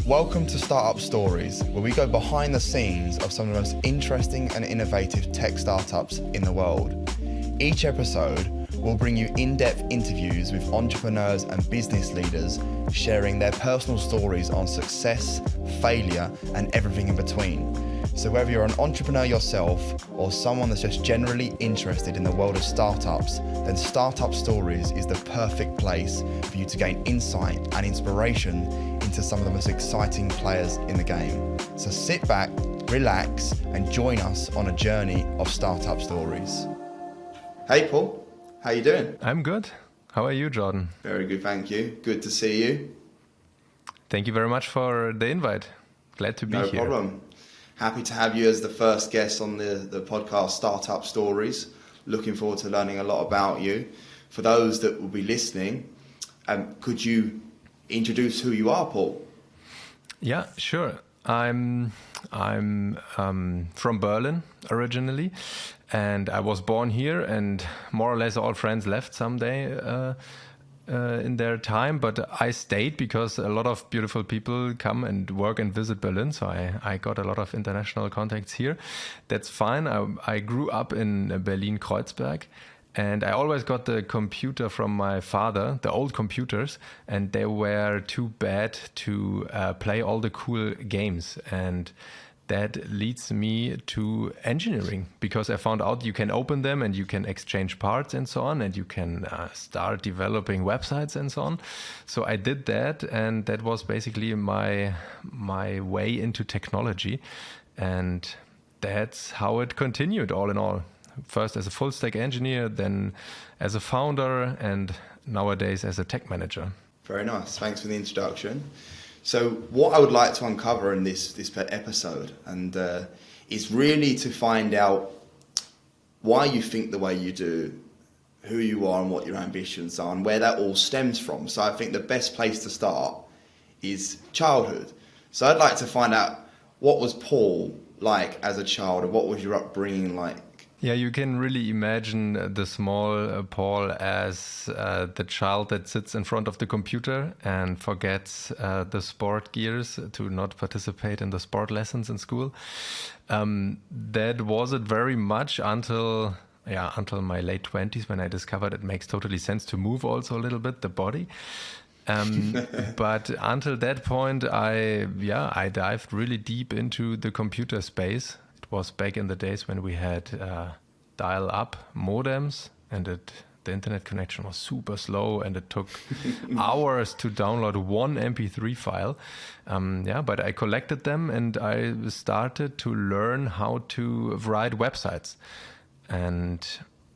Welcome to Startup Stories, where we go behind the scenes of some of the most interesting and innovative tech startups in the world. Each episode will bring you in-depth interviews with entrepreneurs and business leaders sharing their personal stories on success, failure, and everything in between. So whether you're an entrepreneur yourself or someone that's just generally interested in the world of startups, then Startup Stories is the perfect place for you to gain insight and inspiration into some of the most exciting players in the game. So sit back, relax, and join us on a journey of startup stories. Hey Paul, how you doing? I'm good. How are you, Jordan? Very good, thank you. Good to see you. Thank you very much for the invite. Glad to be here. No problem. Happy to have you as the first guest on the podcast Startup Stories. Looking forward to learning a lot about you. For those that will be listening, could you introduce who you are, Paul? Yeah, sure. I'm from Berlin originally, and I was born here, and more or less all friends left someday in their time, but I stayed because a lot of beautiful people come and work and visit Berlin, so I got a lot of international contacts here. That's fine. I grew up in Berlin-Kreuzberg, and I always got the computer from my father, the old computers, and they were too bad to play all the cool games. And that leads me to engineering, because I found out you can open them and you can exchange parts and so on, and you can start developing websites and so on. So I did that, and that was basically my way into technology. And that's how it continued all in all. First as a full stack engineer, then as a founder, and nowadays as a tech manager. Very nice. Thanks for the introduction. So what I would like to uncover in this episode is really to find out why you think the way you do, who you are and what your ambitions are, and where that all stems from. So I think the best place to start is childhood. So I'd like to find out, what was Paul like as a child, and what was your upbringing like? Yeah, you can really imagine the small Paul as the child that sits in front of the computer and forgets the sport gears to not participate in the sport lessons in school. That wasn't very much until my late 20s, when I discovered it makes totally sense to move also a little bit the body. But until that point, I dived really deep into the computer space. It was back in the days when we had dial-up modems, and the internet connection was super slow, and it took hours to download one MP3 file. But I collected them, and I started to learn how to write websites. And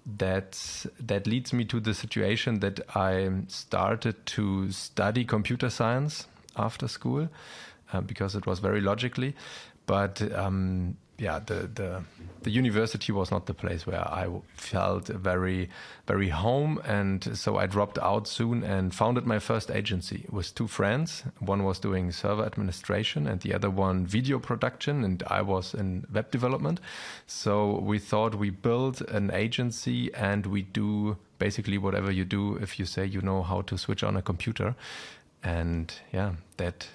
that leads me to the situation that I started to study computer science after school, because it was very logically. But the university was not the place where I felt very, very home. And so I dropped out soon and founded my first agency with two friends. One was doing server administration and the other one video production, and I was in web development. So we thought we build an agency and we do basically whatever you do if you say you know how to switch on a computer. And that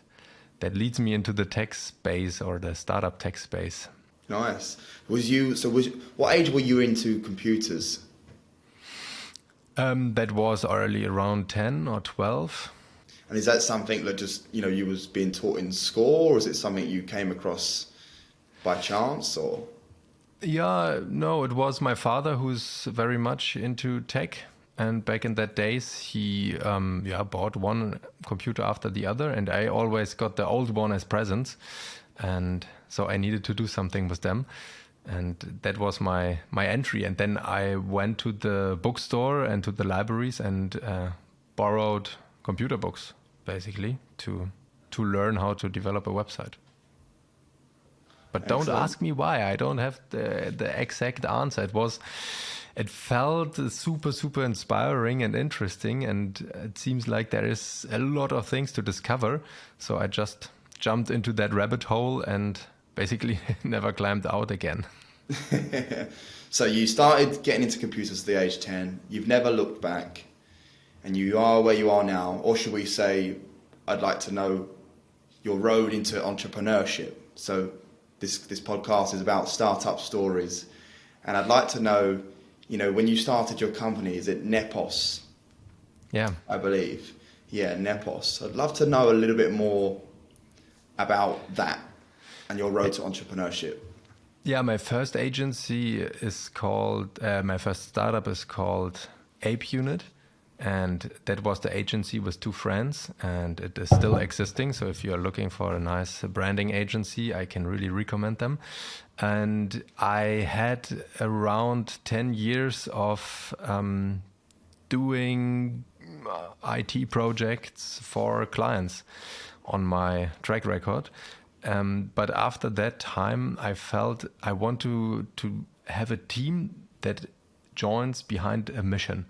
leads me into the tech space, or the startup tech space. Nice. What age were you into computers? That was early, around 10 or 12. And is that something that just, you was being taught in school, or is it something you came across by chance, or? Yeah, no, it was my father who's very much into tech. And back in that days, he bought one computer after the other, and I always got the old one as presents. And so I needed to do something with them. And that was my entry. And then I went to the bookstore and to the libraries and borrowed computer books, basically, to learn how to develop a website. But Excellent. Don't ask me why. I don't have the exact answer. It felt super, super inspiring and interesting, and it seems like there is a lot of things to discover. So I just jumped into that rabbit hole and basically never climbed out again. So you started getting into computers at the age 10. You've never looked back, and you are where you are now. Or should we say, I'd like to know your road into entrepreneurship. So this podcast is about startup stories, and I'd like to know, when you started your company, is it Nepos? Yeah, I believe. Yeah, Nepos. I'd love to know a little bit more about that and your road to entrepreneurship. Yeah, my first agency is called, my first startup is called Ape Unit. And that was the agency with two friends, and it is still existing. So if you're looking for a nice branding agency, I can really recommend them. And I had around 10 years of doing IT projects for clients on my track record. But after that time, I felt I want to have a team that joins behind a mission.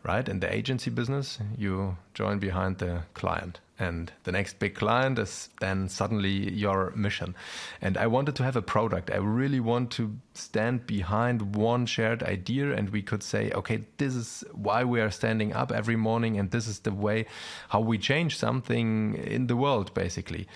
Right? In the agency business, you join behind the client, and the next big client is then suddenly your mission. And I wanted to have a product. I really want to stand behind one shared idea, and we could say, okay, this is why we are standing up every morning, and this is the way how we change something in the world, basically.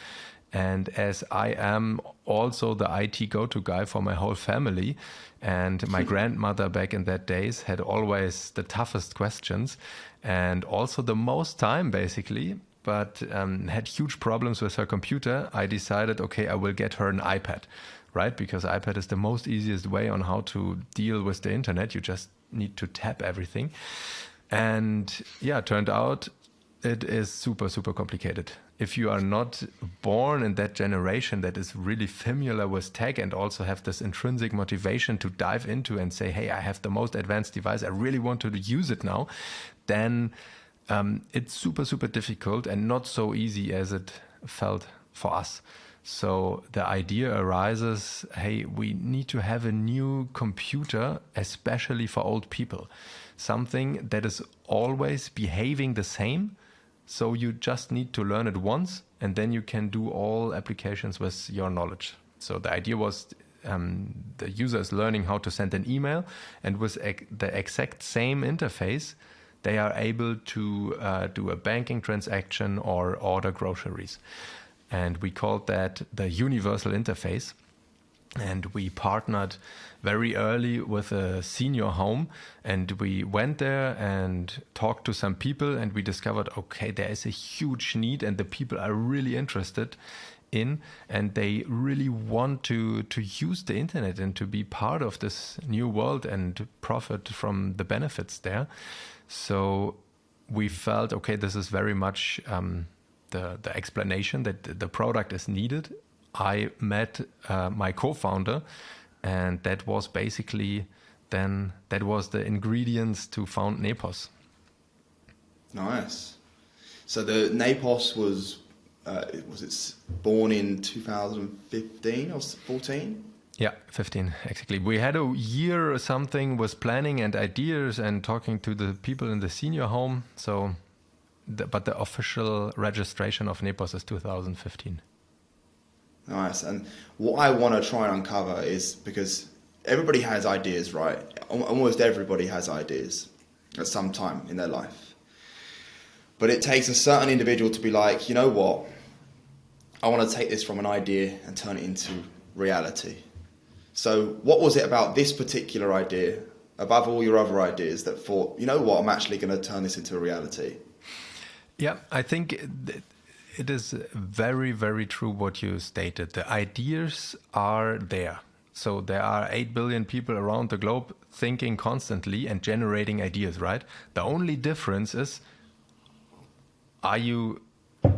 And as I am also the IT go-to guy for my whole family, and my grandmother back in that days had always the toughest questions and also the most time, basically, but had huge problems with her computer, I decided, okay, I will get her an iPad, right? Because iPad is the most easiest way on how to deal with the internet. You just need to tap everything. And yeah, turned out it is super, super complicated. If you are not born in that generation that is really familiar with tech and also have this intrinsic motivation to dive into and say, hey, I have the most advanced device, I really want to use it now, then it's super, super difficult and not so easy as it felt for us. So the idea arises, hey, we need to have a new computer, especially for old people. Something that is always behaving the same. So you just need to learn it once, and then you can do all applications with your knowledge. So the idea was the user is learning how to send an email, and with the exact same interface, they are able to do a banking transaction or order groceries. And we called that the universal interface. And we partnered very early with a senior home, and we went there and talked to some people, and we discovered, okay, there is a huge need and the people are really interested in, and they really want to use the internet and to be part of this new world and profit from the benefits there. So we felt, okay, this is very much the explanation that the product is needed. I met my co-founder, and that was basically then, that was the ingredients to found Nepos. Nice. So the Nepos was it born in 2015 or 14? Yeah, 15, exactly. We had a year or something with planning and ideas and talking to the people in the senior home. So, but the official registration of Nepos is 2015. Nice. And what I want to try and uncover is, because everybody has ideas, right? Almost everybody has ideas at some time in their life. But it takes a certain individual to be like, you know what? I want to take this from an idea and turn it into reality. So what was it about this particular idea, above all your other ideas, that thought, you know what, I'm actually going to turn this into a reality? Yeah, I think it is very, very true what you stated. The ideas are there. So there are 8 billion people around the globe thinking constantly and generating ideas, right? The only difference is, are you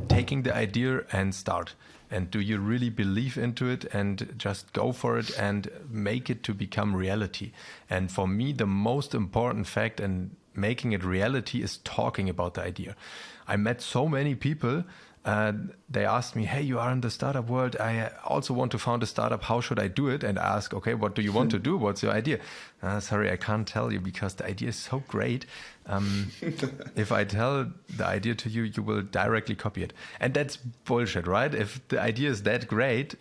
taking the idea and start? And do you really believe into it and just go for it and make it to become reality? And for me, the most important fact in making it reality is talking about the idea. I met so many people. They asked me, hey, you are in the startup world. I also want to found a startup. How should I do it? And I ask, okay, what do you want to do? What's your idea? Sorry, I can't tell you because the idea is so great. If I tell the idea to you, you will directly copy it. And that's bullshit, right? If the idea is that great,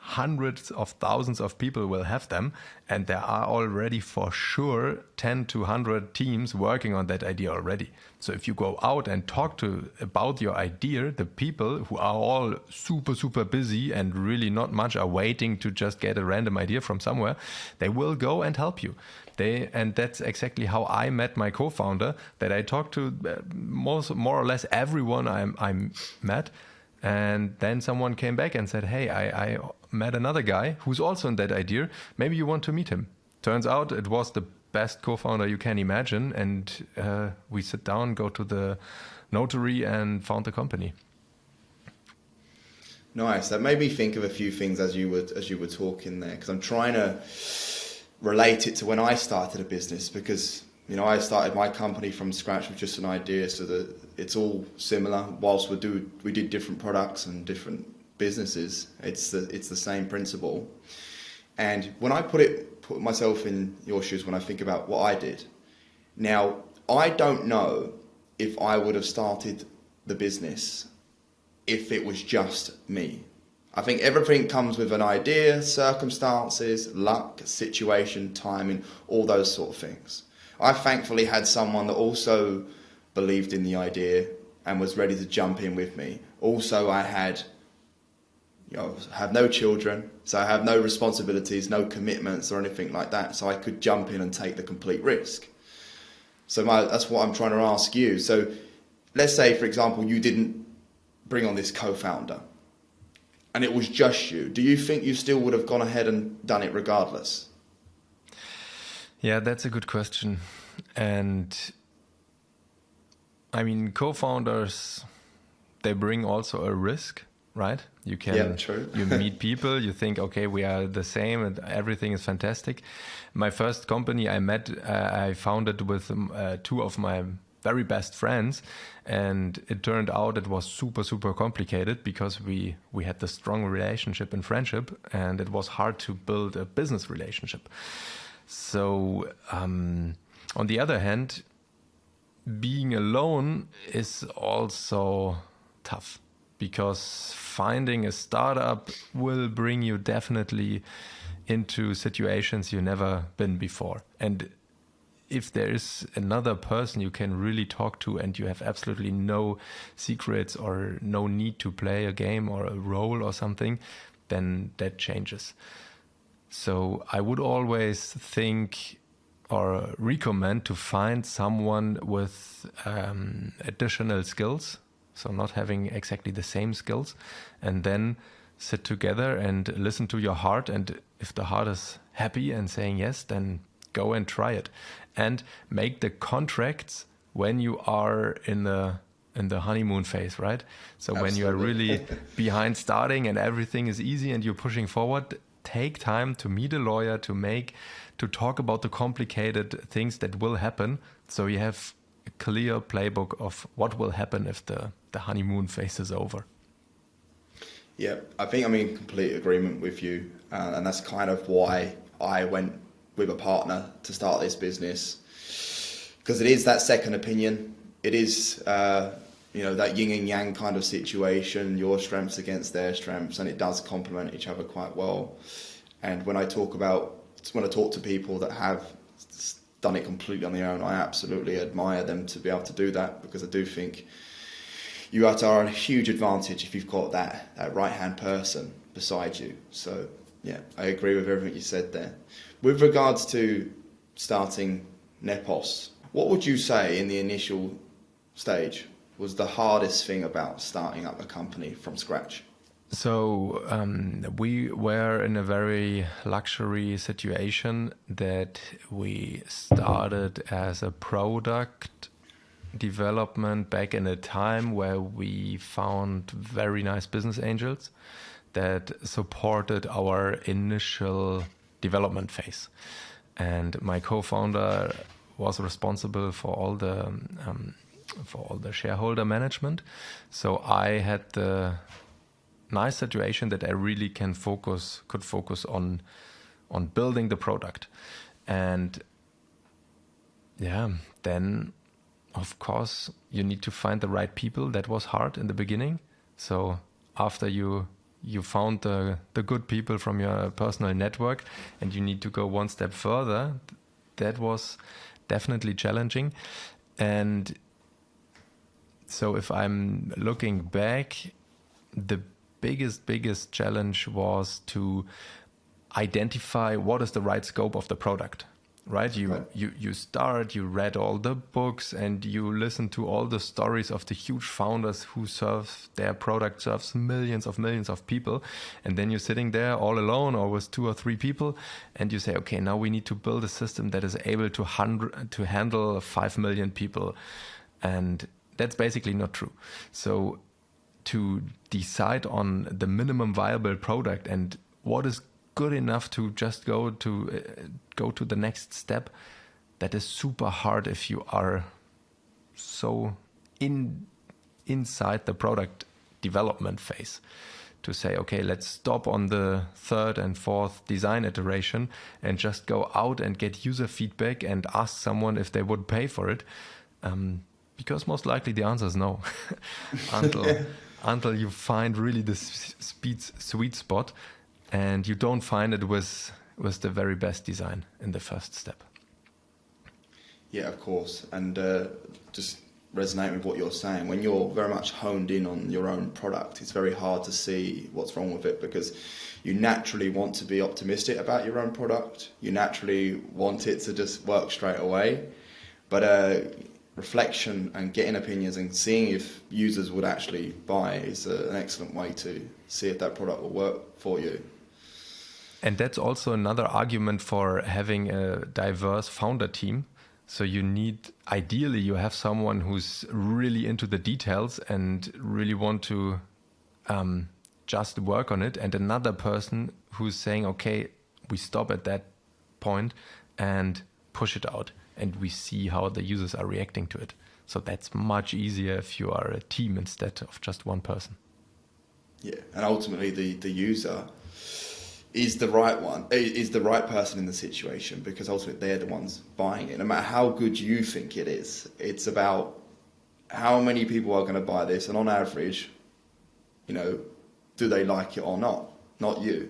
hundreds of thousands of people will have them, and there are already for sure 10 to 100 teams working on that idea already. So if you go out and talk about your idea, the people who are all super busy and really not much are waiting to just get a random idea from somewhere, they will go and help you. And that's exactly how I met my co-founder, that I talked to more or less everyone I met. And then someone came back and said, hey, I met another guy who's also in that idea. Maybe you want to meet him. Turns out it was the best co-founder you can imagine. And we sit down, go to the notary and found the company. Nice. That made me think of a few things as you were talking there, because I'm trying to relate it to when I started a business, because I started my company from scratch with just an idea, so that it's all similar. Whilst we did different products and different businesses, it's the same principle. And when I put myself in your shoes, when I think about what I did, now I don't know if I would have started the business if it was just me. I think everything comes with an idea, circumstances, luck, situation, timing, all those sort of things. I thankfully had someone that also believed in the idea and was ready to jump in with me. Also, I have no children, so I have no responsibilities, no commitments or anything like that, so I could jump in and take the complete risk. So that's what I'm trying to ask you. So let's say, for example, you didn't bring on this co-founder and it was just you. Do you think you still would have gone ahead and done it regardless? Yeah, that's a good question. And I mean, co-founders, they bring also a risk, right? True. You meet people, you think, okay, we are the same and everything is fantastic. My first company I founded with two of my very best friends, and it turned out it was super complicated because we had this strong relationship and friendship, and it was hard to build a business relationship. So on the other hand, being alone is also tough, because finding a startup will bring you definitely into situations you've never been before. And if there is another person you can really talk to and you have absolutely no secrets or no need to play a game or a role or something, then that changes. So I would always think or recommend to find someone with additional skills, so not having exactly the same skills, and then sit together and listen to your heart. And if the heart is happy and saying yes, then go and try it. And make the contracts when you are in the honeymoon phase, right? So Absolutely. When you are really behind starting and everything is easy and you're pushing forward, take time to meet a lawyer, to talk about the complicated things that will happen, so you have a clear playbook of what will happen if the honeymoon phase is over. Yeah, I think I'm in complete agreement with you, and that's kind of why I went with a partner to start this business, because it is that second opinion. It is that yin and yang kind of situation, your strengths against their strengths, and it does complement each other quite well. And when I talk to people that have done it completely on their own, I absolutely admire them to be able to do that, because I do think you are a huge advantage if you've got that right-hand person beside you. So yeah, I agree with everything you said there. With regards to starting Nepos, what would you say in the initial stage was the hardest thing about starting up a company from scratch? So we were in a very luxury situation that we started as a product development back in a time where we found very nice business angels that supported our initial development phase. And my co-founder was responsible for all the shareholder management. So I had the nice situation that I really could focus on building the product. And yeah, then of course you need to find the right people. That was hard in the beginning. So after you you found the good people from your personal network, and you need to go one step further. That was definitely challenging. And so if I'm looking back, the biggest challenge was to identify what is the right scope of the product, right? You start, you read all the books and you listen to all the stories of the huge founders who their product serves millions of people. And then you're sitting there all alone or with 2 or 3 people and you say, okay, now we need to build a system that is able to handle 5 million people. And that's basically not true. So to decide on the minimum viable product and what is good enough to just go to the next step, that is super hard if you are so inside the product development phase, to say, okay, let's stop on the 3rd and 4th design iteration and just go out and get user feedback and ask someone if they would pay for it, because most likely the answer is no. until you find really the sweet spot. And you don't find it with the very best design in the first step. Yeah, of course. And just resonate with what you're saying. When you're very much honed in on your own product, it's very hard to see what's wrong with it, because you naturally want to be optimistic about your own product. You naturally want it to just work straight away. But reflection and getting opinions and seeing if users would actually buy is an excellent way to see if that product will work for you. And that's also another argument for having a diverse founder team. So ideally you have someone who's really into the details and really want to just work on it, and another person who's saying, okay, we stop at that point and push it out, and we see how the users are reacting to it. So that's much easier if you are a team instead of just one person. Yeah, and ultimately the user is the right person in the situation, because ultimately they're the ones buying it. No matter how good you think it is, it's about how many people are going to buy this, and on average, do they like it or not you.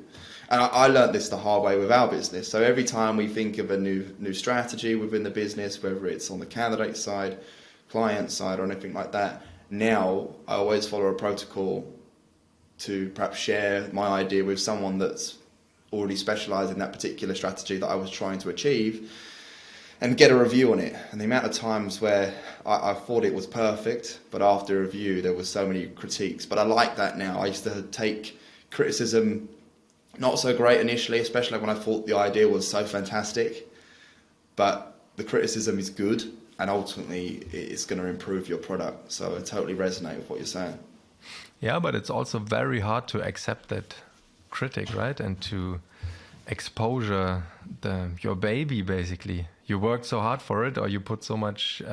And I learned this the hard way with our business. So every time we think of a new strategy within the business, whether it's on the candidate side, client side, or anything like that, now I always follow a protocol to perhaps share my idea with someone that's already specialised in that particular strategy that I was trying to achieve, and get a review on it. And the amount of times where I thought it was perfect, but after a review there was so many critiques. But I like that now. I used to take criticism not so great initially, especially when I thought the idea was so fantastic, but the criticism is good, and ultimately it's going to improve your product. So I totally resonate with what you're saying. Yeah, but it's also very hard to accept that critic, right? And to exposure your baby, basically. You worked so hard for it, or you put so much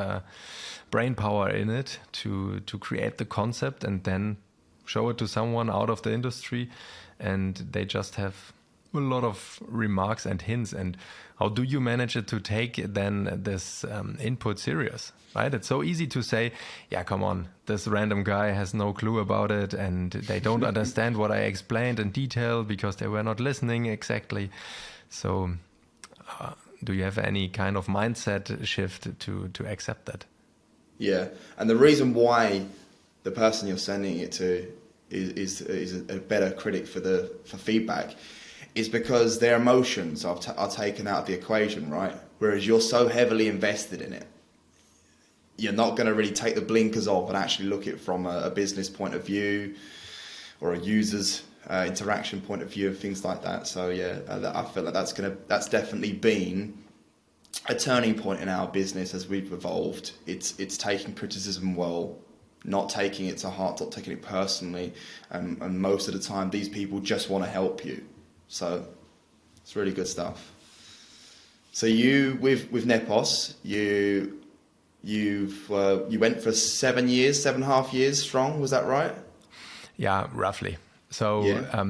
brain power in it to create the concept, and then show it to someone out of the industry, and they just have a lot of remarks and hints. And how do you manage it to take then this input serious, right? It's so easy to say, yeah, come on, this random guy has no clue about it, and they don't understand what I explained in detail because they were not listening exactly. So do you have any kind of mindset shift to accept that? Yeah, and the reason why the person you're sending it to is a better critic for feedback is because their emotions are taken out of the equation, right? Whereas you're so heavily invested in it, you're not going to really take the blinkers off and actually look at it from a business point of view or a user's interaction point of view and things like that. So yeah, I feel like that's definitely been a turning point in our business as we've evolved. It's taking criticism well, not taking it to heart, not taking it personally, and most of the time these people just want to help you. So it's really good stuff. So you with Nepos, you went for 7.5 years strong, was that right? Yeah, roughly. So Yeah.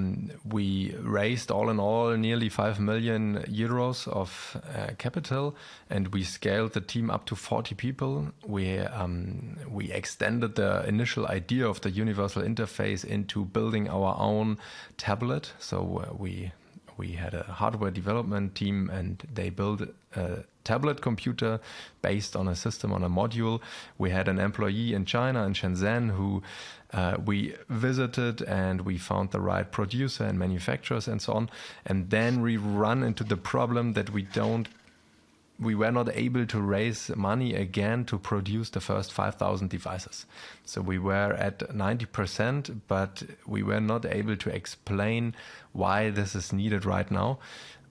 we raised all in all nearly 5 million euros of capital, and we scaled the team up to 40 people. We extended the initial idea of the universal interface into building our own tablet. So we had a hardware development team, and they built a tablet computer based on a system, on a module. We had an employee in China, in Shenzhen, who we visited, and we found the right producer and manufacturers and so on. And then we run into the problem that we were not able to raise money again to produce the first 5,000 devices. So we were at 90%, but we were not able to explain why this is needed right now.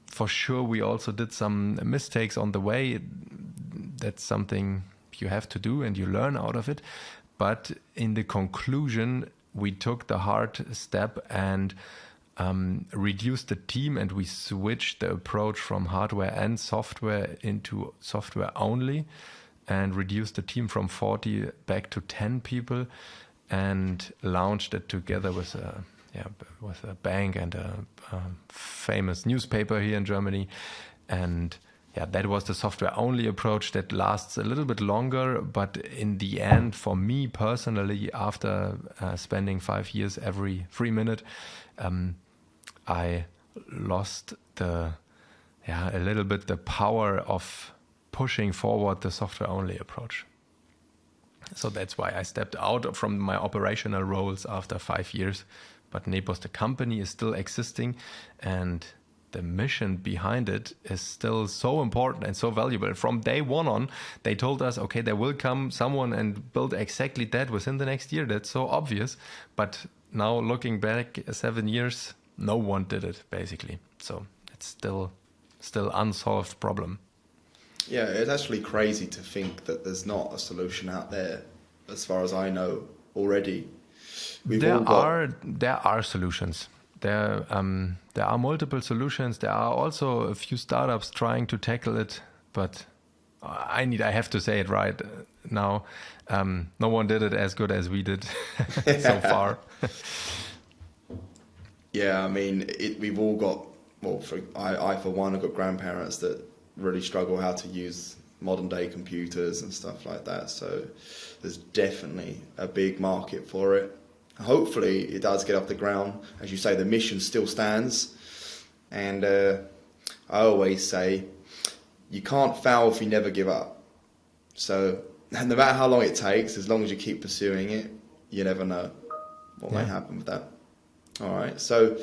For sure, we also did some mistakes on the way. That's something you have to do and you learn out of it. But in the conclusion, we took the hard step and reduced the team, and we switched the approach from hardware and software into software only, and reduced the team from 40 back to 10 people, and launched it together with a bank and a famous newspaper here in Germany. And that was the software only approach that lasts a little bit longer. But in the end, for me personally, after spending 5 years every 3 minutes, I lost a little bit the power of pushing forward the software only approach. So that's why I stepped out from my operational roles after 5 years. But Nepos, the company, is still existing, and the mission behind it is still so important and so valuable. From day one on, they told us, okay, there will come someone and build exactly that within the next year. That's so obvious. But now looking back 7 years, no one did it, basically. So it's still unsolved problem. Yeah, it's actually crazy to think that there's not a solution out there, as far as I know already. There are solutions. There are multiple solutions. There are also a few startups trying to tackle it, but I have to say it right now. No one did it as good as we did so far. Yeah, I mean, we've all got, I for one, have got grandparents that really struggle how to use modern day computers and stuff like that. So there's definitely a big market for it. Hopefully it does get off the ground. As you say, the mission still stands. And I always say, you can't fail if you never give up. So no matter how long it takes, as long as you keep pursuing it, you never know what may happen with that. All right, so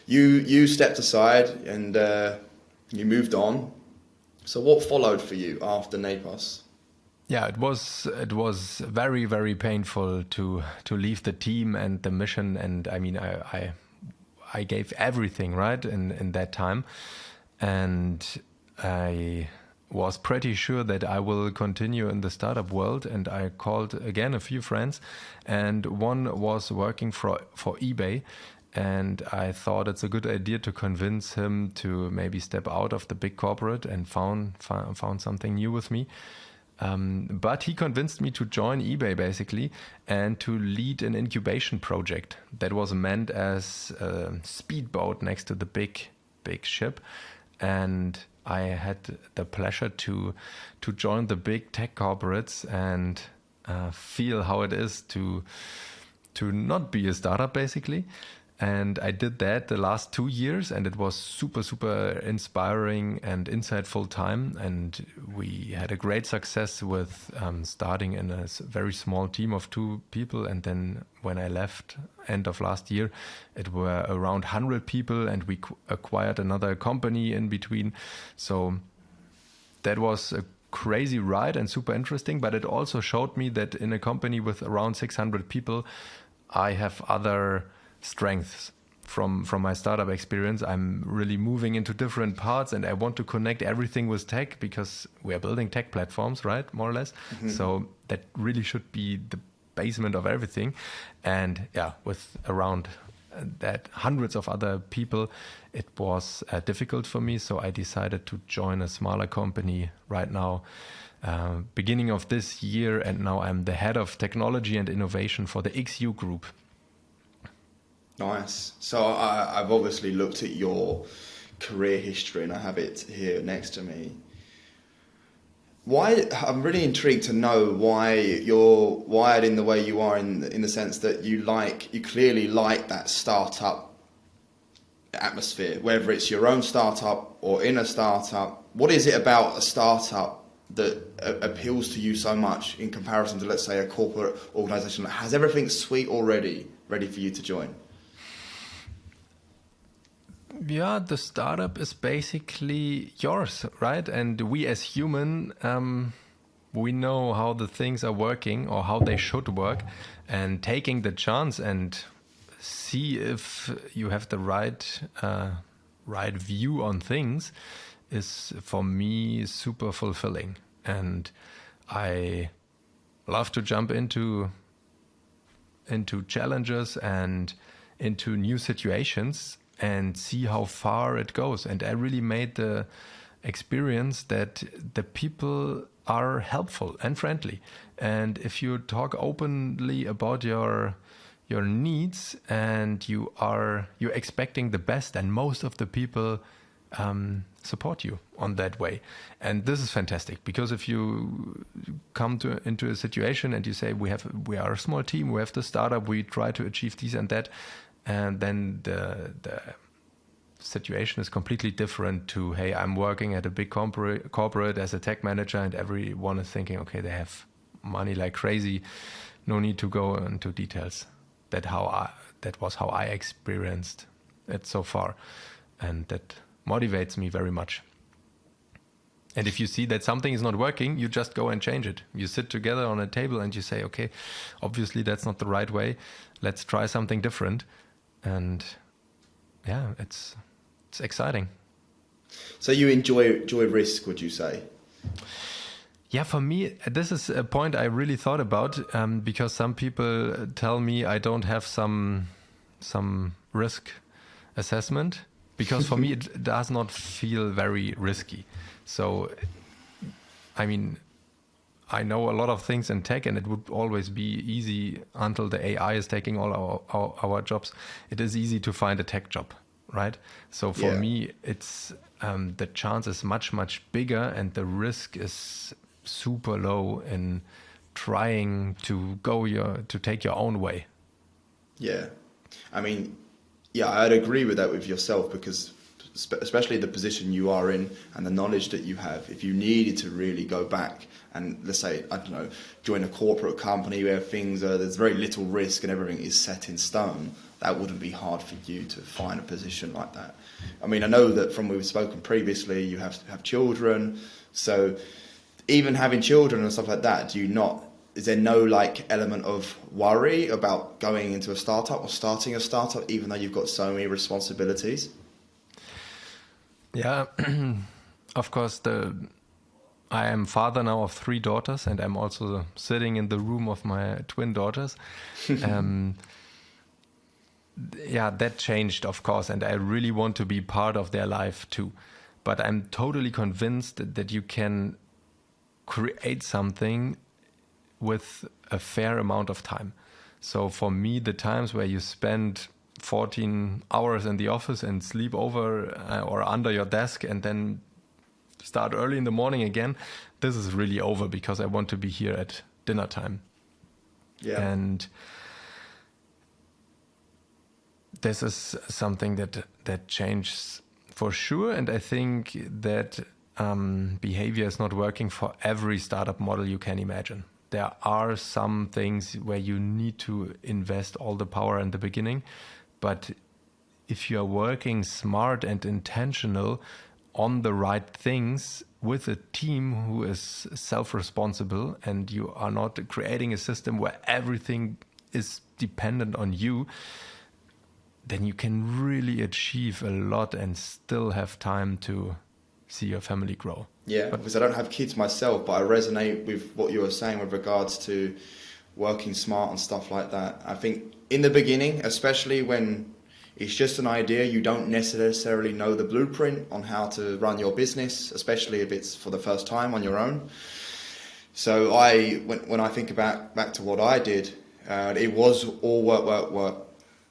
you stepped aside and you moved on. So what followed for you after Nepos? Yeah, it was very, very painful to leave the team and the mission. And I mean, I gave everything, right, in that time. And I was pretty sure that I will continue in the startup world. And I called again a few friends, and one was working for eBay. And I thought it's a good idea to convince him to maybe step out of the big corporate and found something new with me. But he convinced me to join eBay, basically, and to lead an incubation project that was meant as a speedboat next to the big ship. And I had the pleasure to join the big tech corporates and feel how it is to not be a startup, basically. And I did that the last 2 years, and it was super, super inspiring and insightful time. And we had a great success with starting in a very small team of 2 people. And then when I left end of last year, it were around 100 people, and we acquired another company in between. So that was a crazy ride and super interesting. But it also showed me that in a company with around 600 people, I have other strengths from my startup experience. I'm really moving into different parts, and I want to connect everything with tech, because we are building tech platforms, right, more or less. Mm-hmm. So that really should be the basement of everything. And with around that hundreds of other people, it was difficult for me. So I decided to join a smaller company right now, beginning of this year, and now I'm the head of technology and innovation for the XU group. Nice. So I've obviously looked at your career history and I have it here next to me. Why, I'm really intrigued to know why you're wired in the way you are, in the sense that you clearly like that startup atmosphere, whether it's your own startup or in a startup. What is it about a startup that appeals to you so much in comparison to, let's say, a corporate organization that has everything sweet already, ready for you to join? Yeah, the startup is basically yours, right? And we as human, we know how the things are working or how they should work, and taking the chance and see if you have the right view on things is, for me, super fulfilling. And I love to jump into challenges and into new situations and see how far it goes. And I really made the experience that the people are helpful and friendly. And if you talk openly about your needs and you're expecting the best, and most of the people support you on that way. And this is fantastic, because if you come into a situation and you say, we are a small team, we have the startup, we try to achieve this and that, and then the situation is completely different to, hey, I'm working at a big corporate as a tech manager, and everyone is thinking, okay, they have money like crazy, no need to go into details. That was how I experienced it so far, and that motivates me very much. And if you see that something is not working, you just go and change it. You sit together on a table and you say, okay, obviously that's not the right way. Let's try something different. And yeah, it's exciting. So you enjoy risk, would you say? Yeah, for me, this is a point I really thought about, because some people tell me I don't have some risk assessment, because for me it does not feel very risky. So, I mean, I know a lot of things in tech, and it would always be easy until the AI is taking all our jobs. It is easy to find a tech job, right? So for me, it's the chance is much bigger, and the risk is super low in trying to take your own way. Yeah, I mean, yeah, I'd agree with that with yourself, because especially the position you are in and the knowledge that you have, if you needed to really go back and, let's say, I don't know, join a corporate company where there's very little risk and everything is set in stone, that wouldn't be hard for you to find a position like that. I mean, I know that from we've spoken previously, you have children, so even having children and stuff like that, is there no element of worry about going into a startup or starting a startup, even though you've got so many responsibilities? Yeah, of course, I am father now of 3 daughters, and I'm also sitting in the room of my twin daughters. Yeah, that changed, of course, and I really want to be part of their life too. But I'm totally convinced that you can create something with a fair amount of time. So for me, the times where you spend 14 hours in the office and sleep over or under your desk and then start early in the morning again, this is really over, because I want to be here at dinner time. Yeah. And this is something that changes for sure. And I think that behavior is not working for every startup model you can imagine. There are some things where you need to invest all the power in the beginning. But if you are working smart and intentional on the right things with a team who is self-responsible, and you are not creating a system where everything is dependent on you, then you can really achieve a lot and still have time to see your family grow. Yeah, because I don't have kids myself, but I resonate with what you were saying with regards to working smart and stuff like that. I think in the beginning, especially when it's just an idea, you don't necessarily know the blueprint on how to run your business, especially if it's for the first time on your own. So when I think back to what I did, it was all work.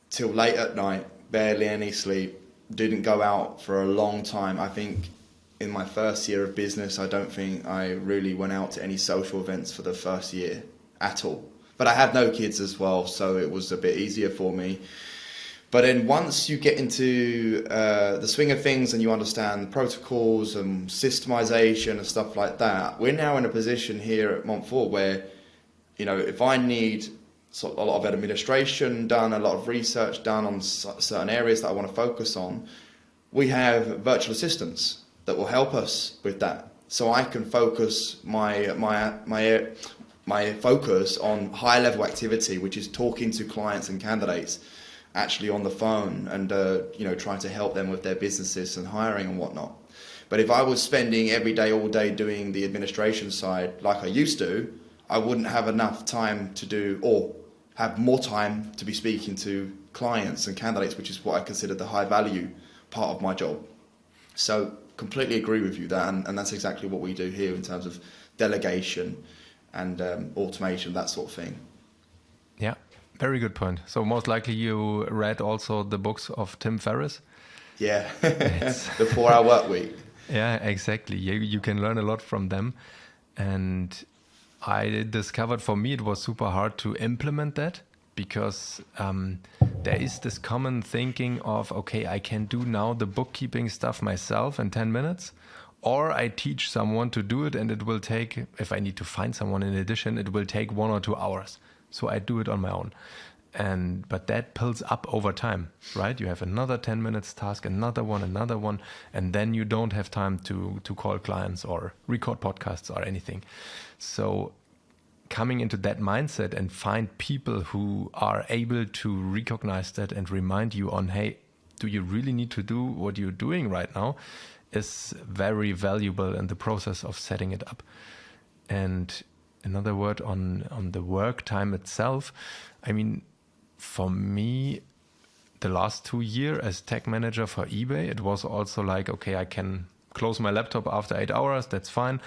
till late at night, barely any sleep, didn't go out for a long time. I think in my first year of business, I don't think I really went out to any social events for the first year at all. But I had no kids as well, so it was a bit easier for me. But then once you get into the swing of things and you understand protocols and systemization and stuff like that, we're now in a position here at Montfort where, you know, if I need a lot of administration done, a lot of research done on certain areas that I want to focus on, we have virtual assistants that will help us with that. So I can focus my focus on high level activity, which is talking to clients and candidates actually on the phone and trying to help them with their businesses and hiring and whatnot. But if I was spending every day, all day doing the administration side like I used to, I wouldn't have enough time to do, or have more time to be speaking to clients and candidates, which is what I consider the high value part of my job. So completely agree with you there, and that's exactly what we do here in terms of delegation and automation, that sort of thing. Yeah, very good point. So most likely you read also the books of Tim Ferriss. Yeah, the 4-hour work week. Yeah, exactly. You can learn a lot from them. And I discovered for me it was super hard to implement that, because there is this common thinking of, okay, I can do now the bookkeeping stuff myself in 10 minutes, or I teach someone to do it and it will take, if I need to find someone in addition, it will take 1 or 2 hours. So I do it on my own. But that builds up over time, right? You have another 10 minutes task, another one, and then you don't have time to call clients or record podcasts or anything. So coming into that mindset and find people who are able to recognize that and remind you on, hey, do you really need to do what you're doing right now, is very valuable in the process of setting it up. And another word on the work time itself. I mean, for me, the last 2 years as tech manager for eBay, it was also like, okay, I can close my laptop after 8 hours, that's fine.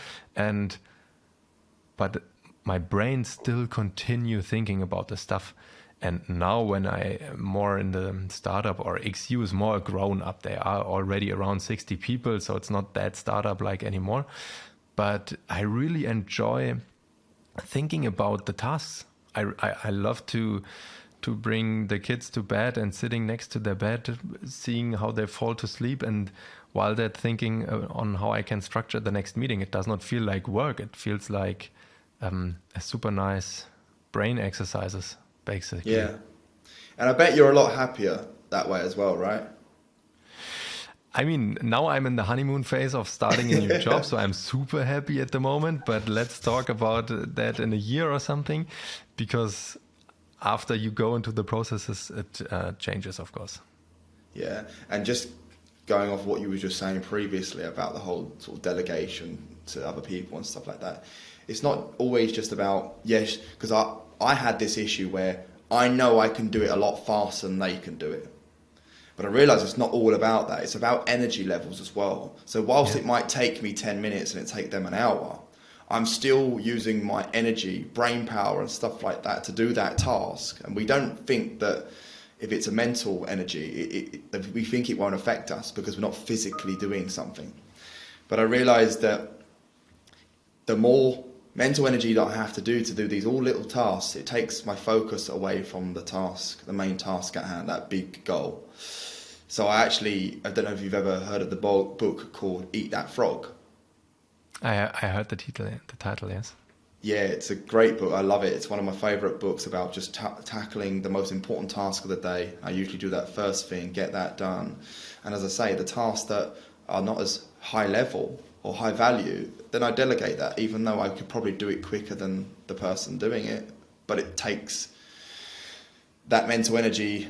But my brain still continue thinking about the stuff. And now when I am more in the startup, or XU is more grown up, they are already around 60 people, so it's not that startup like anymore. But I really enjoy thinking about the tasks. I love to bring the kids to bed and sitting next to their bed, seeing how they fall to sleep. And while they're thinking on how I can structure the next meeting, it does not feel like work. It feels like a super nice brain exercises, basically. Yeah. And I bet you're a lot happier that way as well, right? I mean, now I'm in the honeymoon phase of starting a new job, so I'm super happy at the moment. But let's talk about that in a year or something, because after you go into the processes, it changes, of course. Yeah, and just going off what you were just saying previously about the whole sort of delegation to other people and stuff like that, it's not always just about, yes, because I had this issue where I know I can do it a lot faster than they can do it. But I realize it's not all about that. It's about energy levels as well. So whilst it might take me 10 minutes and it take them an hour, I'm still using my energy, brain power and stuff like that to do that task. And we don't think that if it's a mental energy, we think it won't affect us because we're not physically doing something. But I realized that the more mental energy that I have to do these all little tasks, it takes my focus away from the task, the main task at hand, that big goal. So I don't know if you've ever heard of the book called Eat That Frog. I heard the title, yes. Yeah, it's a great book. I love it. It's one of my favorite books about just tackling the most important task of the day. I usually do that first thing, get that done. And as I say, the tasks that are not as high level or high value, then I delegate that, even though I could probably do it quicker than the person doing it. But it takes that mental energy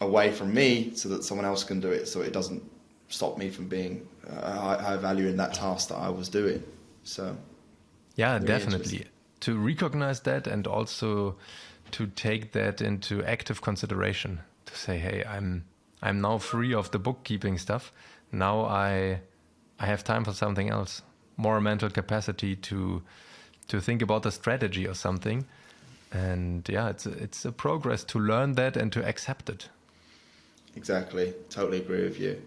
away from me so that someone else can do it, so it doesn't stop me from being high value in that task that I was doing. So yeah, definitely to recognize that, and also to take that into active consideration, to say, hey, I'm now free of the bookkeeping stuff. Now I have time for something else, more mental capacity to think about the strategy or something. And yeah, it's a progress to learn that and to accept it. Exactly. Totally agree with you.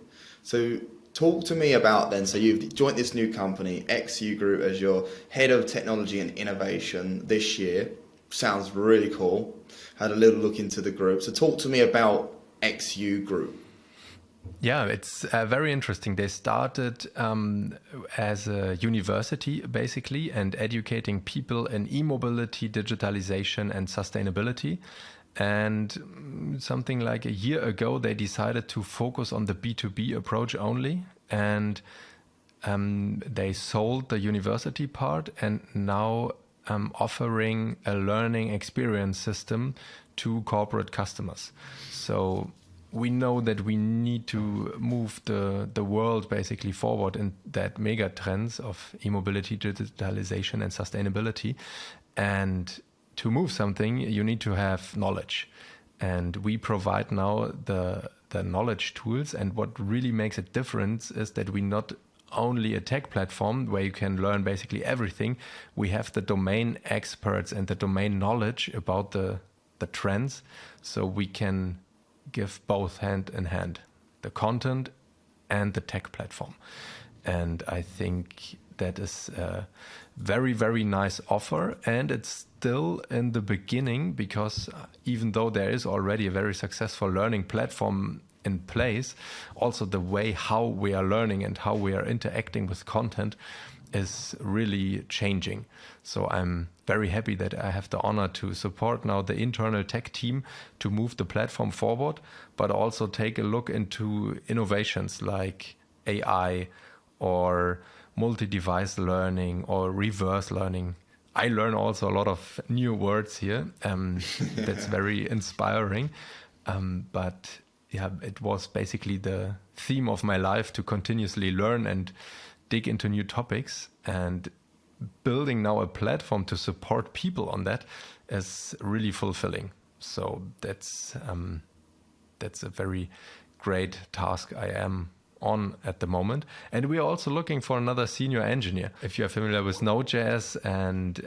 So talk to me about then, so you've joined this new company, XU Group, as your head of technology and innovation this year. Sounds really cool. Had a little look into the group. So talk to me about XU Group. Yeah, it's very interesting. They started as a university, basically, and educating people in e-mobility, digitalization, and sustainability. And something like a year ago, they decided to focus on the B2B approach only. And they sold the university part and now offering a learning experience system to corporate customers. So we know that we need to move the world basically forward in that mega trends of e-mobility, digitalization, and sustainability. And to move something, you need to have knowledge. And we provide now the knowledge tools. And what really makes a difference is that we not only a tech platform where you can learn basically everything. We have the domain experts and the domain knowledge about the trends. So we can give both hand in hand, the content and the tech platform. And I think that is a very, very nice offer. And it's still in the beginning, because even though there is already a very successful learning platform in place, also the way how we are learning and how we are interacting with content is really changing. So I'm very happy that I have the honor to support now the internal tech team to move the platform forward, but also take a look into innovations like AI or multi-device learning or reverse learning. I learn also a lot of new words here. That's very inspiring. But yeah, it was basically the theme of my life to continuously learn and dig into new topics, and building now a platform to support people on that is really fulfilling. So that's a very great task I am on at the moment. And we're also looking for another senior engineer. If you're familiar with Node.js, and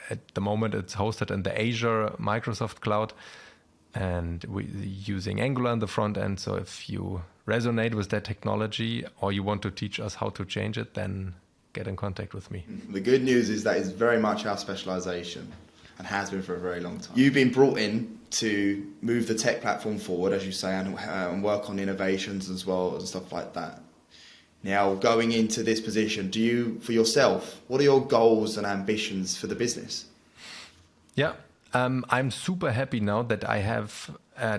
at the moment it's hosted in the Azure Microsoft Cloud, and we're using Angular in the front end. So if you resonate with that technology or you want to teach us how to change it, then get in contact with me. The good news is that is very much our specialization and has been for a very long time. You've been brought in to move the tech platform forward, as you say, and work on innovations as well and stuff like that. Now, going into this position, do you, for yourself, what are your goals and ambitions for the business? Yeah. I'm super happy now that I have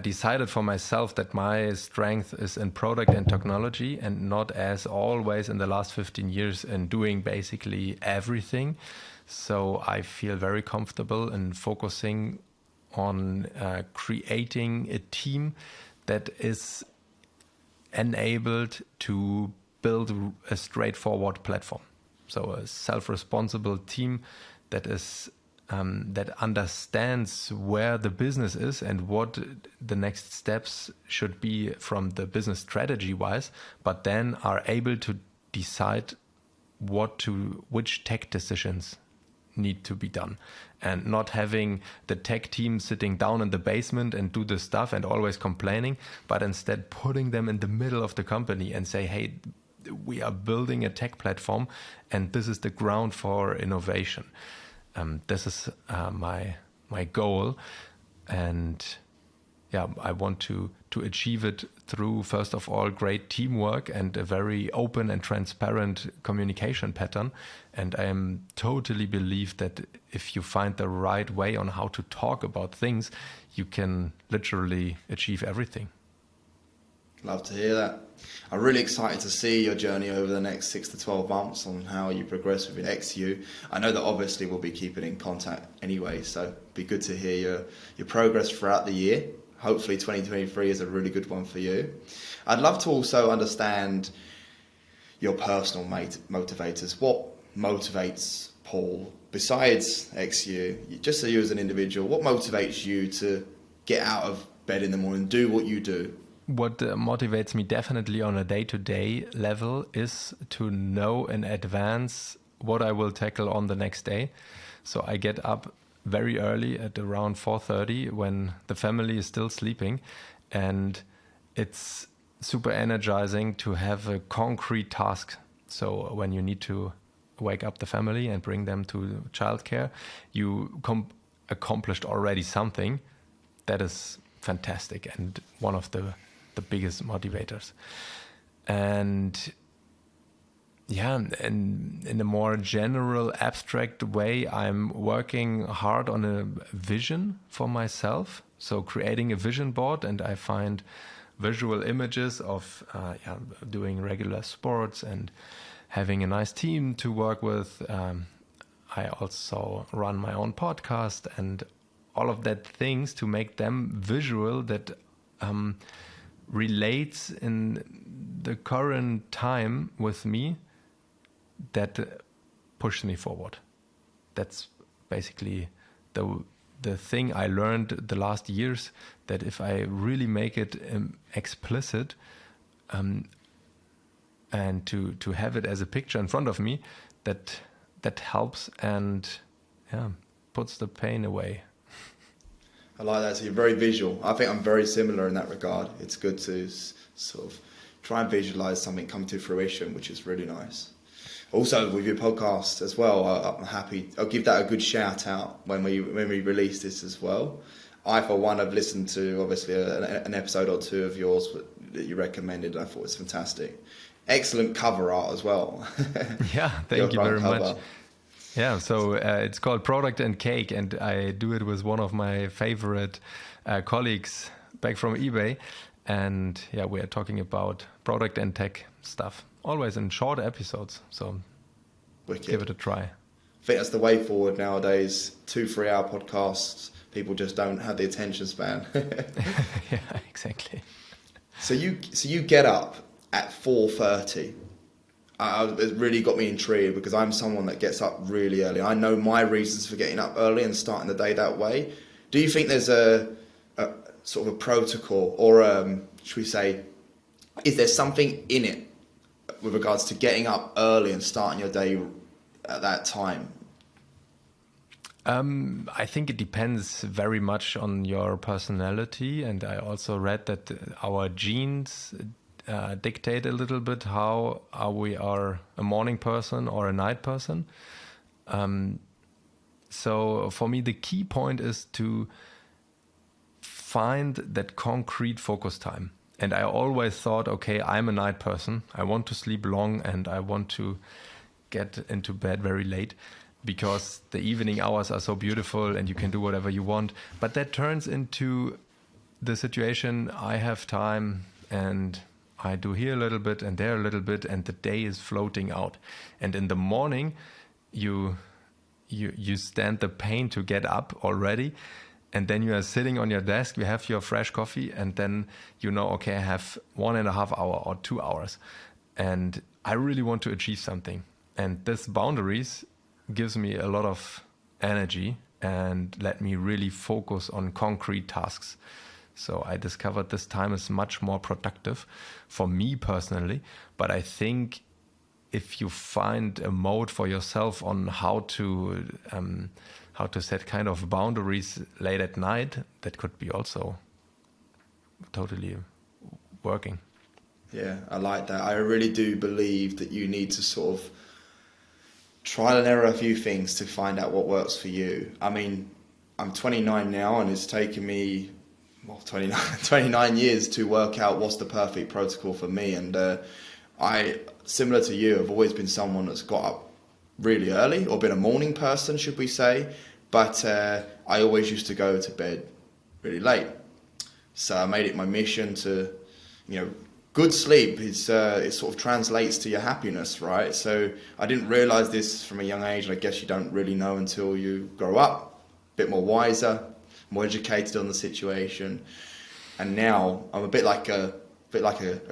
decided for myself that my strength is in product and technology, and not as always in the last 15 years in doing basically everything. So I feel very comfortable in focusing on creating a team that is enabled to build a straightforward platform. So a self-responsible team that is that understands where the business is and what the next steps should be from the business strategy wise, but then are able to decide which tech decisions need to be done, and not having the tech team sitting down in the basement and do the stuff and always complaining, but instead putting them in the middle of the company and say, hey, we are building a tech platform and this is the ground for innovation. This is my goal, and yeah, I want to achieve it through, first of all, great teamwork and a very open and transparent communication pattern. And I am totally believe that if you find the right way on how to talk about things, you can literally achieve everything. Love to hear that. I'm really excited to see your journey over the next 6 to 12 months on how you progress within XU. I know that obviously we'll be keeping in contact anyway, so it'd be good to hear your progress throughout the year. Hopefully 2023 is a really good one for you. I'd love to also understand your personal motivators. What motivates Paul besides XU? Just so you as an individual, what motivates you to get out of bed in the morning, do what you do? What motivates me definitely on a day-to-day level is to know in advance what I will tackle on the next day. So I get up very early at around 4:30 when the family is still sleeping, and it's super energizing to have a concrete task. So when you need to wake up the family and bring them to childcare, you accomplished already something that is fantastic and one of the biggest motivators. And yeah, and in a more general, abstract way, I'm working hard on a vision for myself. So creating a vision board, and I find visual images of doing regular sports and having a nice team to work with. I also run my own podcast and all of that things to make them visual that relates in the current time with me, that pushes me forward. That's basically the thing I learned the last years, that if I really make it explicit and to have it as a picture in front of me, that helps and puts the pain away. I like that. So you're very visual. I think I'm very similar in that regard. It's good to sort of try and visualize something come to fruition, which is really nice. Also, with your podcast as well, I'm happy. I'll give that a good shout out when we release this as well. I, for one, have listened to obviously an episode or two of yours that you recommended. I thought it was fantastic. Excellent cover art as well. Yeah, thank you very much. Yeah, so it's called Product and Cake, and I do it with one of my favorite colleagues back from eBay. And yeah, we are talking about product and tech stuff, always in short episodes. So Wicked. Give it a try. I think that's the way forward nowadays. 2-3 hour podcasts. People just don't have the attention span. Yeah, exactly. So you get up at 4:30. It really got me intrigued because I'm someone that gets up really early. I know my reasons for getting up early and starting the day that way. Do you think there's a sort of a protocol, or should we say, is there something in it with regards to getting up early and starting your day at that time? I think it depends very much on your personality, and I also read that our genes dictate a little bit how we are a morning person or a night person. So for me, the key point is to find that concrete focus time. And I always thought, okay, I'm a night person. I want to sleep long and I want to get into bed very late because the evening hours are so beautiful and you can do whatever you want. But that turns into the situation, I have time and I do here a little bit and there a little bit, and the day is floating out. And in the morning, you stand the pain to get up already, and then you are sitting on your desk, you have your fresh coffee, and then you know, okay, I have 1.5 hours or 2 hours, and I really want to achieve something. And this boundaries gives me a lot of energy and let me really focus on concrete tasks. So I discovered this time is much more productive for me personally. But I think if you find a mode for yourself on how to set kind of boundaries late at night, that could be also totally working. Yeah, I like that. I really do believe that you need to sort of trial and error a few things to find out what works for you. I mean, I'm 29 now, and it's taken me 29 years to work out what's the perfect protocol for me. And I, similar to you, have always been someone that's got up really early, or been a morning person, should we say. But I always used to go to bed really late. So I made it my mission to, good sleep is it sort of translates to your happiness, right? So I didn't realize this from a young age, and I guess you don't really know until you grow up, a bit more wiser, more educated on the situation. And now I'm a bit like a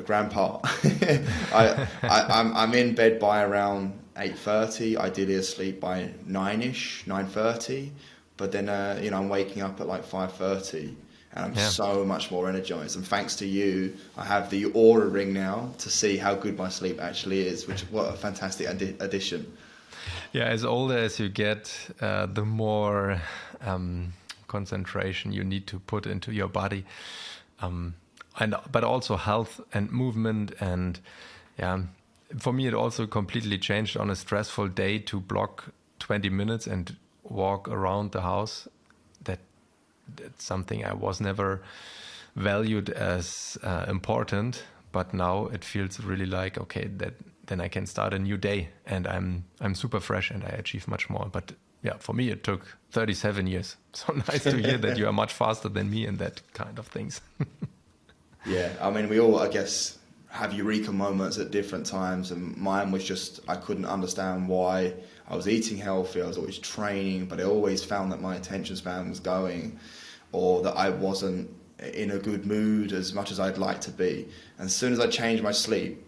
grandpa. I'm in bed by around 8:30, ideally asleep by 9:30, but then I'm waking up at like 5:30, and I'm so much more energized. And thanks to you, I have the Aura ring now to see how good my sleep actually is, what a fantastic addition. Yeah, as older as you get, the more concentration you need to put into your body, but also health and movement. And yeah, for me, it also completely changed on a stressful day to block 20 minutes and walk around the house. That's something I was never valued as important, but now it feels really like, okay, that then I can start a new day and I'm super fresh and I achieve much more. But yeah, for me it took 37 years. So nice to hear that you are much faster than me in that kind of things. Yeah, I mean, we all, I guess, have Eureka moments at different times, and mine was just, I couldn't understand why I was eating healthy, I was always training, but I always found that my attention span was going, or that I wasn't in a good mood as much as I'd like to be. And as soon as I changed my sleep,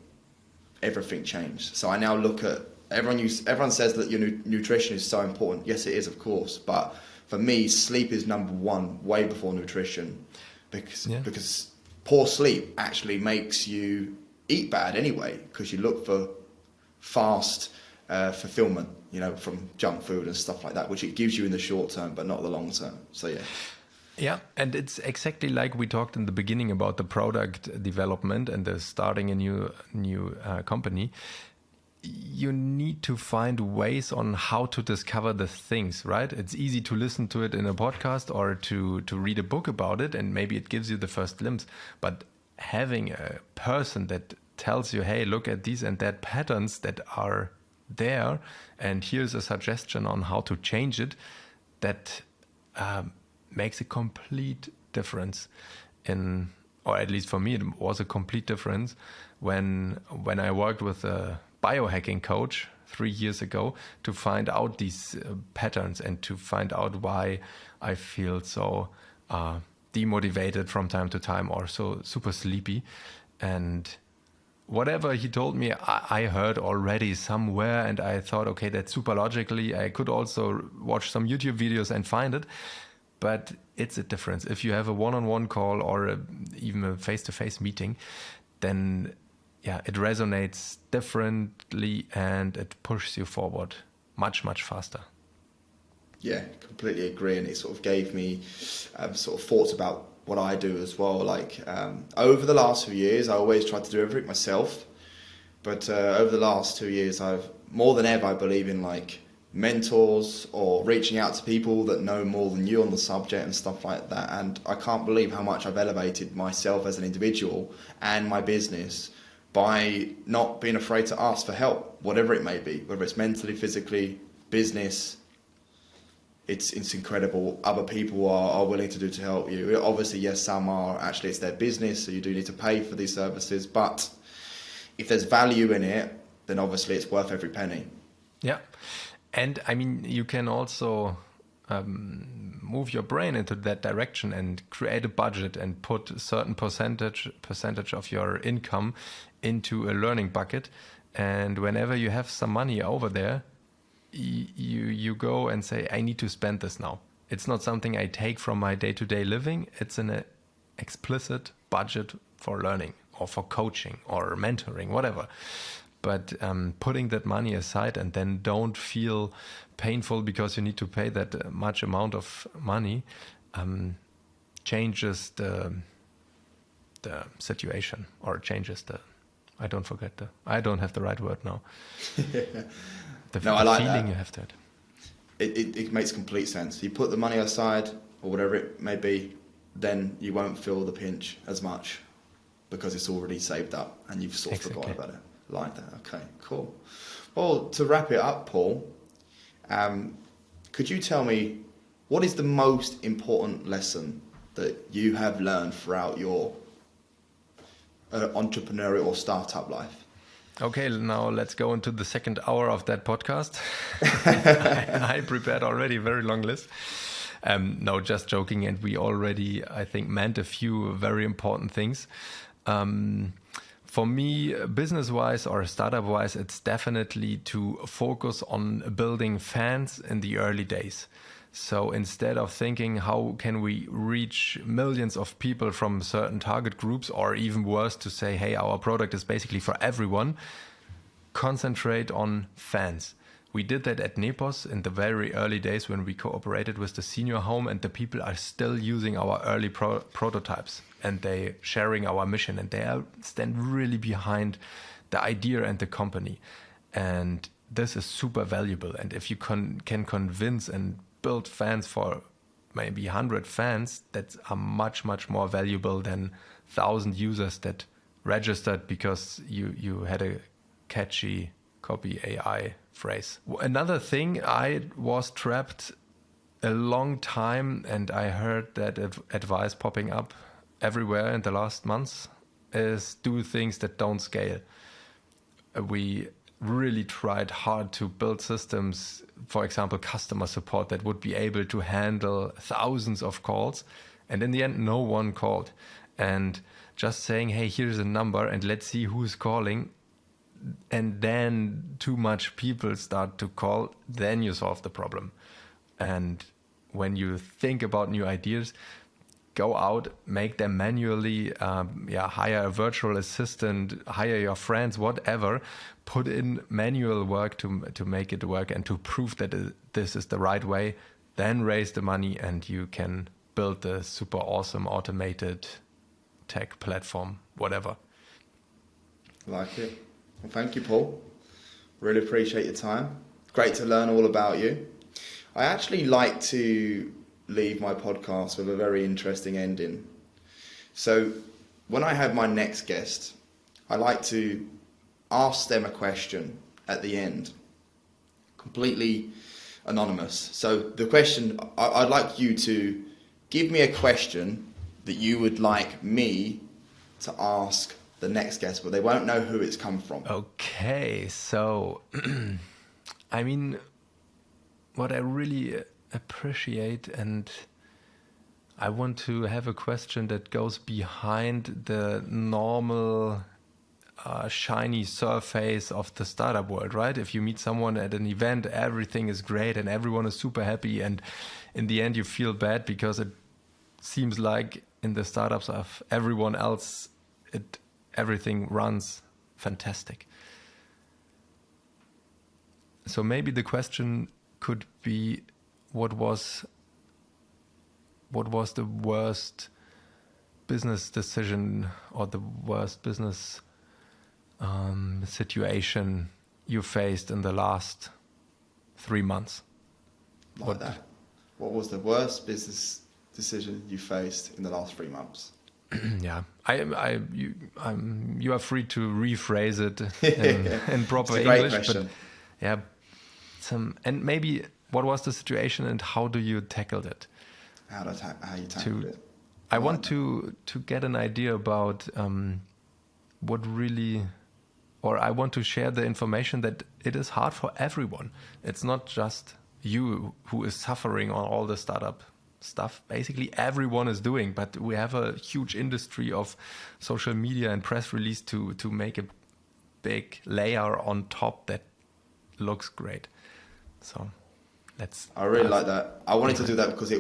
everything changed. So I now look at, everyone says that your nutrition is so important. Yes, it is, of course, but for me, sleep is number one, way before nutrition, because poor sleep actually makes you eat bad anyway, because you look for fast fulfillment, from junk food and stuff like that, which it gives you in the short term, but not the long term. So yeah. Yeah, and it's exactly like we talked in the beginning about the product development and the starting a new company. You need to find ways on how to discover the things, right? It's easy to listen to it in a podcast or to read a book about it, and maybe it gives you the first glimpse. But having a person that tells you, hey, look at these and that patterns that are there, and here's a suggestion on how to change it, that makes a complete difference or at least for me, it was a complete difference when I worked with a biohacking coach 3 years ago to find out these patterns and to find out why I feel so demotivated from time to time or so super sleepy. And whatever he told me, I heard already somewhere, and I thought, okay, that's super logically. I could also watch some YouTube videos and find it. But it's a difference. If you have a one-on-one call or even a face-to-face meeting, then it resonates differently and it pushes you forward much, much faster. Yeah, completely agree. And it sort of gave me sort of thoughts about what I do as well. Like over the last few years, I always tried to do everything myself. But over the last 2 years, I've more than ever, I believe in like mentors or reaching out to people that know more than you on the subject and stuff like that. And I can't believe how much I've elevated myself as an individual and my business by not being afraid to ask for help, whatever it may be, whether it's mentally, physically, business. It's incredible. Other people are willing to do to help you. Obviously, yes, some are actually, it's their business, so you do need to pay for these services. But if there's value in it, then obviously it's worth every penny. Yeah. And I mean, you can also move your brain into that direction and create a budget and put a certain percentage of your income into a learning bucket. And whenever you have some money over there, you go and say, I need to spend this now. It's not something I take from my day-to-day living. It's an explicit budget for learning or for coaching or mentoring, whatever. But putting that money aside and then don't feel painful because you need to pay that much amount of money changes the situation, or changes I don't have the right word now. I like feeling that. You have that. It makes complete sense. You put the money aside or whatever it may be, then you won't feel the pinch as much because it's already saved up and you've sort of forgotten about it. Like that. Okay, cool. Well, to wrap it up, Paul, could you tell me what is the most important lesson that you have learned throughout your entrepreneurial or startup life? Okay, now let's go into the second hour of that podcast. I prepared already a very long list. No, just joking. And we already, I think, meant a few very important things. For me, business-wise or startup-wise, it's definitely to focus on building fans in the early days. So instead of thinking, how can we reach millions of people from certain target groups, or even worse, to say, hey, our product is basically for everyone, concentrate on fans. we did that at Nepos in the very early days when we cooperated with the senior home, and the people are still using our early prototypes, and they sharing our mission, and they stand really behind the idea and the company. And this is super valuable. And if you can convince and build fans for maybe 100 fans, that's a much, much more valuable than 1,000 users that registered because you had a catchy copy AI phrase. Another thing, I was trapped a long time, and I heard that advice popping up everywhere in the last months, is do things that don't scale. We really tried hard to build systems, for example, customer support that would be able to handle thousands of calls. And in the end, no one called. And just saying, hey, here's a number and let's see who's calling. And then too much people start to call, then you solve the problem. And when you think about new ideas, go out, make them manually, hire a virtual assistant, hire your friends, whatever, put in manual work to make it work and to prove that this is the right way, then raise the money and you can build the super awesome automated tech platform, whatever. Like it. Well, thank you, Paul. Really appreciate your time. Great to learn all about you. I actually like to leave my podcast with a very interesting ending. So when I have my next guest, I like to ask them a question at the end, completely anonymous. So the question, I'd like you to give me a question that you would like me to ask the next guest, but they won't know who it's come from. Okay, so I mean, what I really appreciate, and I want to have a question that goes behind the normal shiny surface of the startup world, right? If you meet someone at an event, everything is great and everyone is super happy, and in the end you feel bad because it seems like in the startups of everyone else, everything runs fantastic. So maybe the question could be, what was the worst business decision or the worst business situation you faced in the last 3 months? What was the worst business decision you faced in the last 3 months? Yeah, you are free to rephrase it in proper It's a great English. question. But yeah, and maybe what was the situation and how do you tackle it? How you tackled it? I want to get an idea about what really, or I want to share the information that it is hard for everyone. It's not just you who is suffering on all the startup stuff. Basically everyone is doing, but we have a huge industry of social media and press release to make a big layer on top that looks great. So I really like that. I wanted to do that because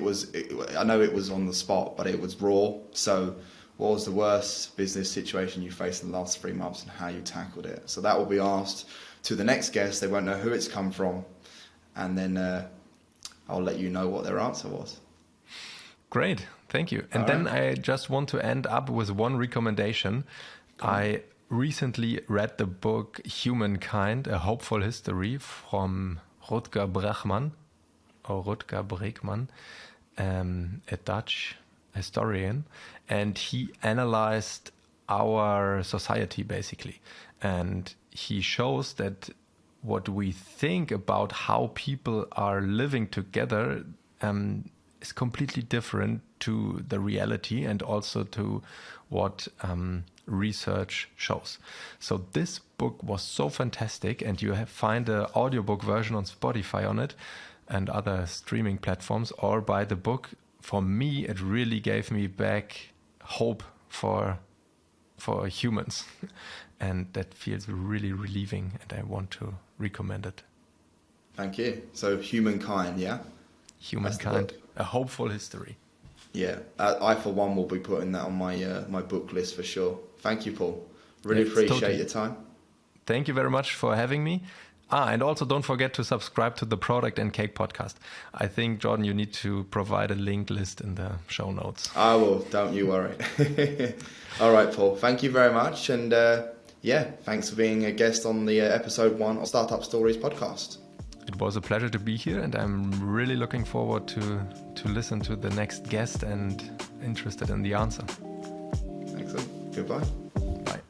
I know it was on the spot, but it was raw. So what was the worst business situation you faced in the last 3 months and how you tackled it? So that will be asked to the next guest. They won't know who it's come from. And then I'll let you know what their answer was. Great. Thank you. And then I just want to end up with one recommendation. I recently read the book Humankind, A Hopeful History from Rutger Bregman, a Dutch historian, and he analyzed our society basically. And he shows that what we think about how people are living together is completely different to the reality and also to what research shows. So this book was so fantastic, and you find an audiobook version on Spotify on it and other streaming platforms, or buy the book. For me, it really gave me back hope for humans, and that feels really relieving, and I want to recommend it. Thank you. So Humankind, yeah? Humankind, A Hopeful History. Yeah, I for one will be putting that on my book list for sure. Thank you, Paul. Really appreciate your time. Thank you very much for having me. And also don't forget to subscribe to the Product and Cake podcast. I think, Jordan, you need to provide a link list in the show notes. I will, don't you worry. All right, Paul, thank you very much. And thanks for being a guest on the episode 1 of Startup Stories podcast. It was a pleasure to be here, and I'm really looking forward to listen to the next guest and interested in the answer. Excellent. Goodbye. Bye.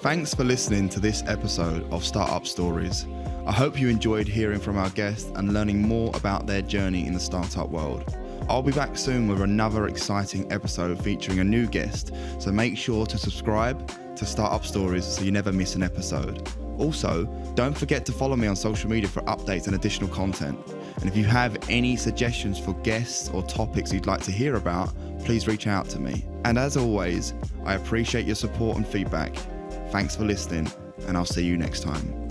Thanks for listening to this episode of Startup Stories. I hope you enjoyed hearing from our guests and learning more about their journey in the startup world. I'll be back soon with another exciting episode featuring a new guest, so make sure to subscribe to Startup Stories so you never miss an episode. Also, don't forget to follow me on social media for updates and additional content. And if you have any suggestions for guests or topics you'd like to hear about, please reach out to me. And as always, I appreciate your support and feedback. Thanks for listening, and I'll see you next time.